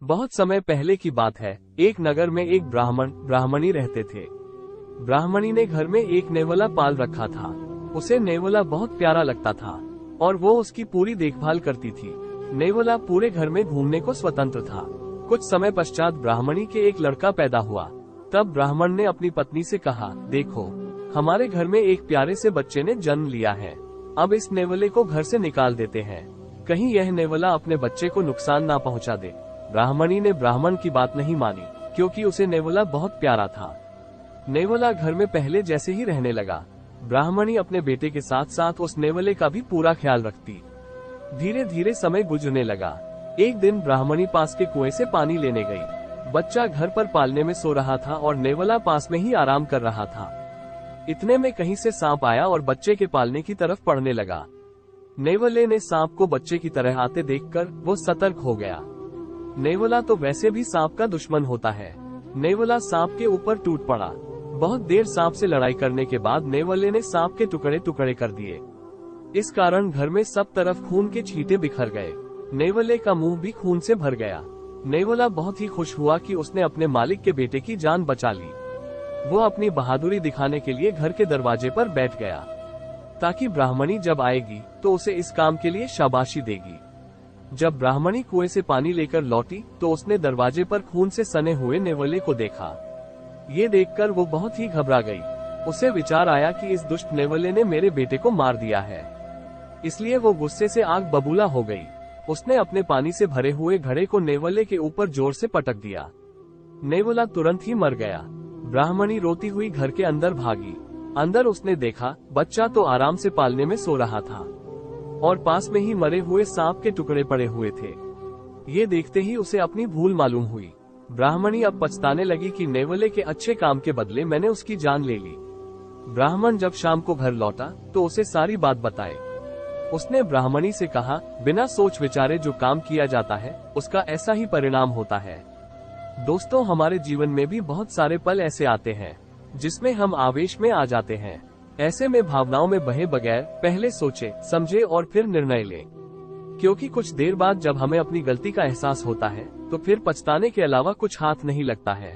बहुत समय पहले की बात है। एक नगर में एक ब्राह्मणी रहते थे। ब्राह्मणी ने घर में एक नेवला पाल रखा था। उसे नेवला बहुत प्यारा लगता था और वो उसकी पूरी देखभाल करती थी। नेवला पूरे घर में घूमने को स्वतंत्र था। कुछ समय पश्चात ब्राह्मणी के एक लड़का पैदा हुआ। तब ब्राह्मण ने अपनी पत्नी से कहा, देखो, हमारे घर में एक प्यारे से बच्चे ने जन्म लिया है। अब इस नेवले को घर से निकाल देते हैं, कहीं यह नेवला अपने बच्चे को नुकसान ना पहुंचा दे। ब्राह्मणी ने ब्राह्मण की बात नहीं मानी, क्योंकि उसे नेवला बहुत प्यारा था। नेवला घर में पहले जैसे ही रहने लगा। ब्राह्मणी अपने बेटे के साथ साथ उस नेवले का भी पूरा ख्याल रखती। धीरे धीरे समय गुजरने लगा। एक दिन ब्राह्मणी पास के कुएं से पानी लेने गई। बच्चा घर पर पालने में सो रहा था और नेवला पास में ही आराम कर रहा था। इतने में कहीं से सांप आया और बच्चे के पालने की तरफ पड़ने लगा। नेवले ने सांप को बच्चे की तरह आते देखकर वो सतर्क हो गया। नेवला तो वैसे भी सांप का दुश्मन होता है। नेवला सांप के ऊपर टूट पड़ा। बहुत देर सांप से लड़ाई करने के बाद नेवले ने सांप के टुकड़े टुकड़े कर दिए। इस कारण घर में सब तरफ खून के छींटे बिखर गए। नेवले का मुंह भी खून से भर गया। नेवला बहुत ही खुश हुआ कि उसने अपने मालिक के बेटे की जान बचा ली। वो अपनी बहादुरी दिखाने के लिए घर के दरवाजे पर बैठ गया, ताकि ब्राह्मणी जब आएगी तो उसे इस काम के लिए शाबाशी देगी। जब ब्राह्मणी कुएं से पानी लेकर लौटी तो उसने दरवाजे पर खून से सने हुए नेवले को देखा। ये देखकर वो बहुत ही घबरा गई। उसे विचार आया कि इस दुष्ट नेवले ने मेरे बेटे को मार दिया है, इसलिए वो गुस्से से आग बबूला हो गई। उसने अपने पानी से भरे हुए घड़े को नेवले के ऊपर जोर से पटक दिया। नेवला तुरंत ही मर गया। ब्राह्मणी रोती हुई घर के अंदर भागी। अंदर उसने देखा, बच्चा तो आराम से पालने में सो रहा था और पास में ही मरे हुए सांप के टुकड़े पड़े हुए थे। ये देखते ही उसे अपनी भूल मालूम हुई। ब्राह्मणी अब पछताने लगी कि नेवले के अच्छे काम के बदले मैंने उसकी जान ले ली। ब्राह्मण जब शाम को घर लौटा तो उसे सारी बात बताई। उसने ब्राह्मणी से कहा, बिना सोच विचारे जो काम किया जाता है उसका ऐसा ही परिणाम होता है। दोस्तों, हमारे जीवन में भी बहुत सारे पल ऐसे आते हैं जिसमें हम आवेश में आ जाते हैं। ऐसे में भावनाओं में बहे बगैर पहले सोचे समझे और फिर निर्णय लें, क्योंकि कुछ देर बाद जब हमें अपनी गलती का एहसास होता है तो फिर पछताने के अलावा कुछ हाथ नहीं लगता है।